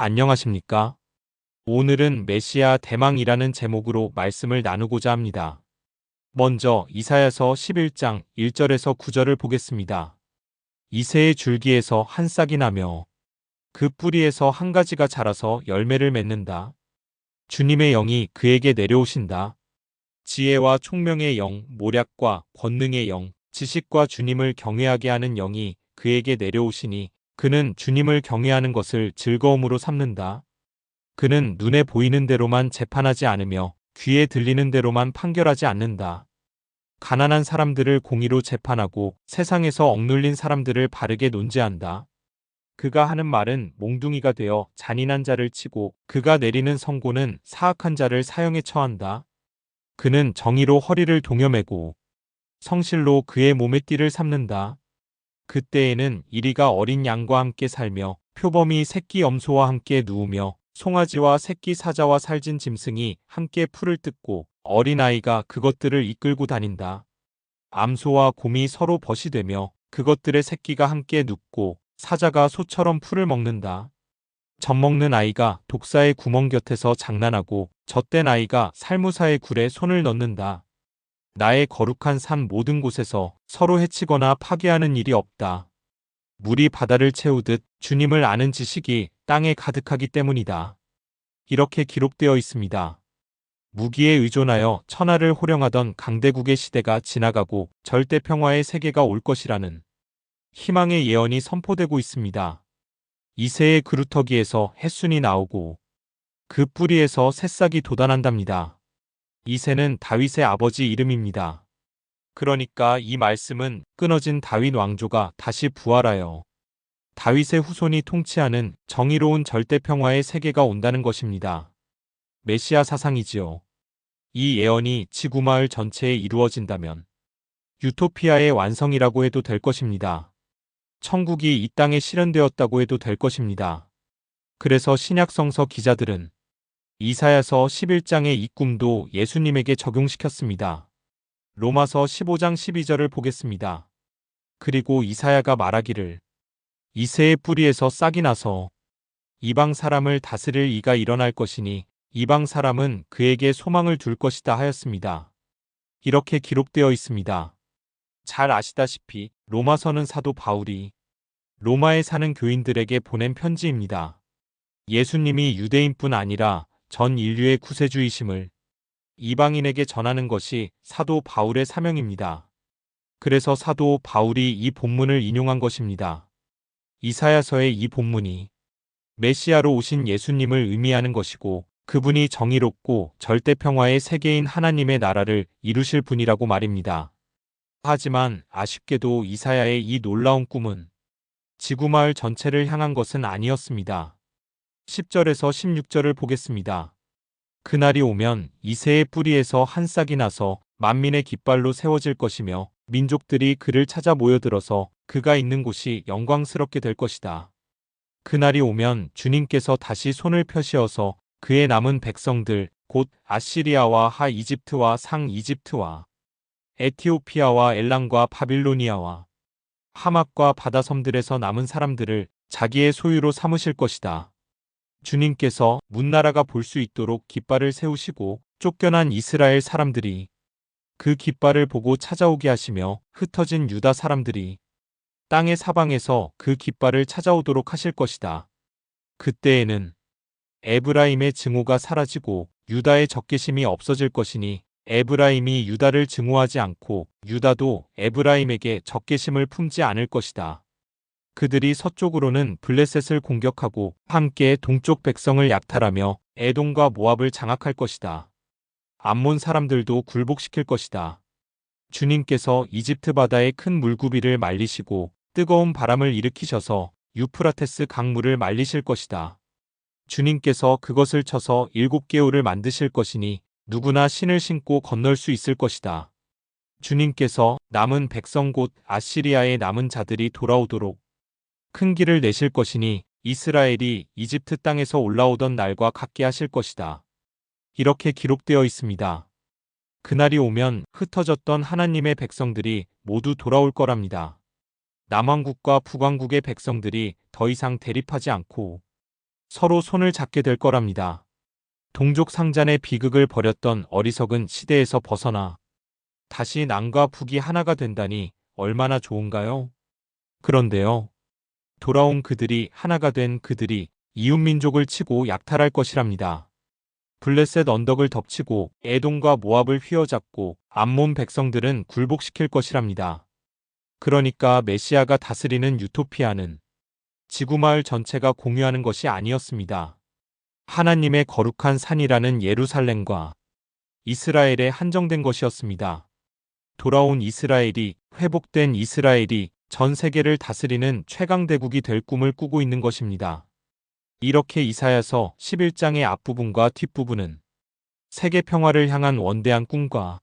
안녕하십니까? 오늘은 메시아 대망이라는 제목으로 말씀을 나누고자 합니다. 먼저 이사야서 11장 1절에서 9절을 보겠습니다. 이새의 줄기에서 한 싹이 나며 그 뿌리에서 한 가지가 자라서 열매를 맺는다. 주님의 영이 그에게 내려오신다. 지혜와 총명의 영, 모략과 권능의 영, 지식과 주님을 경외하게 하는 영이 그에게 내려오시니 그는 주님을 경외하는 것을 즐거움으로 삼는다. 그는 눈에 보이는 대로만 재판하지 않으며 귀에 들리는 대로만 판결하지 않는다. 가난한 사람들을 공의로 재판하고 세상에서 억눌린 사람들을 바르게 논지한다. 그가 하는 말은 몽둥이가 되어 잔인한 자를 치고 그가 내리는 선고는 사악한 자를 사형에 처한다. 그는 정의로 허리를 동여매고 성실로 그의 몸의 띠를 삼는다. 그때에는 이리가 어린 양과 함께 살며 표범이 새끼 염소와 함께 누우며 송아지와 새끼 사자와 살진 짐승이 함께 풀을 뜯고 어린아이가 그것들을 이끌고 다닌다. 암소와 곰이 서로 벗이 되며 그것들의 새끼가 함께 눕고 사자가 소처럼 풀을 먹는다. 젖먹는 아이가 독사의 구멍 곁에서 장난하고 젖된 아이가 살무사의 굴에 손을 넣는다. 나의 거룩한 산 모든 곳에서 서로 해치거나 파괴하는 일이 없다. 물이 바다를 채우듯 주님을 아는 지식이 땅에 가득하기 때문이다. 이렇게 기록되어 있습니다. 무기에 의존하여 천하를 호령하던 강대국의 시대가 지나가고 절대 평화의 세계가 올 것이라는 희망의 예언이 선포되고 있습니다. 이새의 그루터기에서 햇순이 나오고 그 뿌리에서 새싹이 돋아난답니다. 이새는 다윗의 아버지 이름입니다. 그러니까 이 말씀은 끊어진 다윗 왕조가 다시 부활하여 다윗의 후손이 통치하는 정의로운 절대평화의 세계가 온다는 것입니다. 메시아 사상이지요. 이 예언이 지구마을 전체에 이루어진다면 유토피아의 완성이라고 해도 될 것입니다. 천국이 이 땅에 실현되었다고 해도 될 것입니다. 그래서 신약성서 기자들은 이사야서 11장의 이 꿈도 예수님에게 적용시켰습니다. 로마서 15장 12절을 보겠습니다. 그리고 이사야가 말하기를 이새의 뿌리에서 싹이 나서 이방 사람을 다스릴 이가 일어날 것이니 이방 사람은 그에게 소망을 둘 것이다 하였습니다. 이렇게 기록되어 있습니다. 잘 아시다시피 로마서는 사도 바울이 로마에 사는 교인들에게 보낸 편지입니다. 예수님이 유대인뿐 아니라 전 인류의 구세주이심을 이방인에게 전하는 것이 사도 바울의 사명입니다. 그래서 사도 바울이 이 본문을 인용한 것입니다. 이사야서의 이 본문이 메시아로 오신 예수님을 의미하는 것이고 그분이 정의롭고 절대평화의 세계인 하나님의 나라를 이루실 분이라고 말입니다. 하지만 아쉽게도 이사야의 이 놀라운 꿈은 지구마을 전체를 향한 것은 아니었습니다. 10절에서 16절을 보겠습니다. 그날이 오면 이새의 뿌리에서 한 싹이 나서 만민의 깃발로 세워질 것이며 민족들이 그를 찾아 모여들어서 그가 있는 곳이 영광스럽게 될 것이다. 그날이 오면 주님께서 다시 손을 펴시어서 그의 남은 백성들 곧 아시리아와 하 이집트와 상 이집트와 에티오피아와 엘람과 바빌로니아와 하맛과 바다섬들에서 남은 사람들을 자기의 소유로 삼으실 것이다. 주님께서 문나라가 볼 수 있도록 깃발을 세우시고 쫓겨난 이스라엘 사람들이 그 깃발을 보고 찾아오게 하시며 흩어진 유다 사람들이 땅의 사방에서 그 깃발을 찾아오도록 하실 것이다. 그때에는 에브라임의 증오가 사라지고 유다의 적개심이 없어질 것이니 에브라임이 유다를 증오하지 않고 유다도 에브라임에게 적개심을 품지 않을 것이다. 그들이 서쪽으로는 블레셋을 공격하고 함께 동쪽 백성을 약탈하며 에돔과 모압을 장악할 것이다. 암몬 사람들도 굴복시킬 것이다. 주님께서 이집트 바다의 큰 물구비를 말리시고 뜨거운 바람을 일으키셔서 유프라테스 강물을 말리실 것이다. 주님께서 그것을 쳐서 7개월을 만드실 것이니 누구나 신을 신고 건널 수 있을 것이다. 주님께서 남은 백성 곧 아시리아의 남은 자들이 돌아오도록 큰 길을 내실 것이니 이스라엘이 이집트 땅에서 올라오던 날과 같게 하실 것이다. 이렇게 기록되어 있습니다. 그날이 오면 흩어졌던 하나님의 백성들이 모두 돌아올 거랍니다. 남왕국과 북왕국의 백성들이 더 이상 대립하지 않고 서로 손을 잡게 될 거랍니다. 동족 상잔의 비극을 벌였던 어리석은 시대에서 벗어나 다시 남과 북이 하나가 된다니 얼마나 좋은가요? 그런데요. 돌아온 그들이 하나가 된 그들이 이웃민족을 치고 약탈할 것이랍니다. 블레셋 언덕을 덮치고 에돔과 모압을 휘어잡고 암몬 백성들은 굴복시킬 것이랍니다. 그러니까 메시아가 다스리는 유토피아는 지구마을 전체가 공유하는 것이 아니었습니다. 하나님의 거룩한 산이라는 예루살렘과 이스라엘에 한정된 것이었습니다. 돌아온 이스라엘이, 회복된 이스라엘이 전 세계를 다스리는 최강대국이 될 꿈을 꾸고 있는 것입니다. 이렇게 이사야서 11장의 앞부분과 뒷부분은 세계 평화를 향한 원대한 꿈과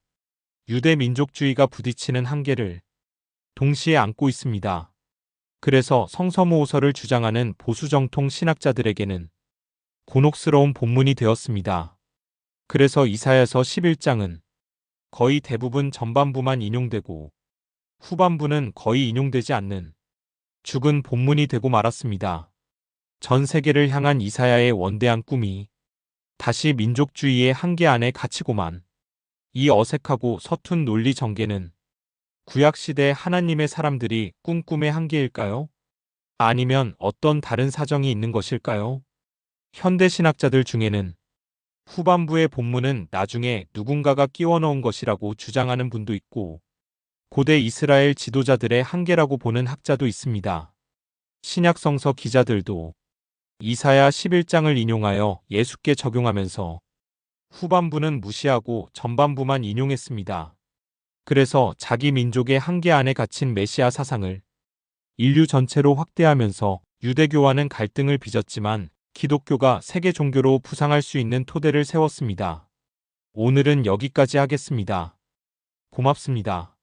유대 민족주의가 부딪히는 한계를 동시에 안고 있습니다. 그래서 성서모호서를 주장하는 보수정통 신학자들에게는 곤혹스러운 본문이 되었습니다. 그래서 이사야서 11장은 거의 대부분 전반부만 인용되고 후반부는 거의 인용되지 않는 죽은 본문이 되고 말았습니다. 전 세계를 향한 이사야의 원대한 꿈이 다시 민족주의의 한계 안에 갇히고만 이 어색하고 서툰 논리 전개는 구약시대 하나님의 사람들이 꿈꿈의 한계일까요? 아니면 어떤 다른 사정이 있는 것일까요? 현대 신학자들 중에는 후반부의 본문은 나중에 누군가가 끼워 넣은 것이라고 주장하는 분도 있고 고대 이스라엘 지도자들의 한계라고 보는 학자도 있습니다. 신약성서 기자들도 이사야 11장을 인용하여 예수께 적용하면서 후반부는 무시하고 전반부만 인용했습니다. 그래서 자기 민족의 한계 안에 갇힌 메시아 사상을 인류 전체로 확대하면서 유대교와는 갈등을 빚었지만 기독교가 세계 종교로 부상할 수 있는 토대를 세웠습니다. 오늘은 여기까지 하겠습니다. 고맙습니다.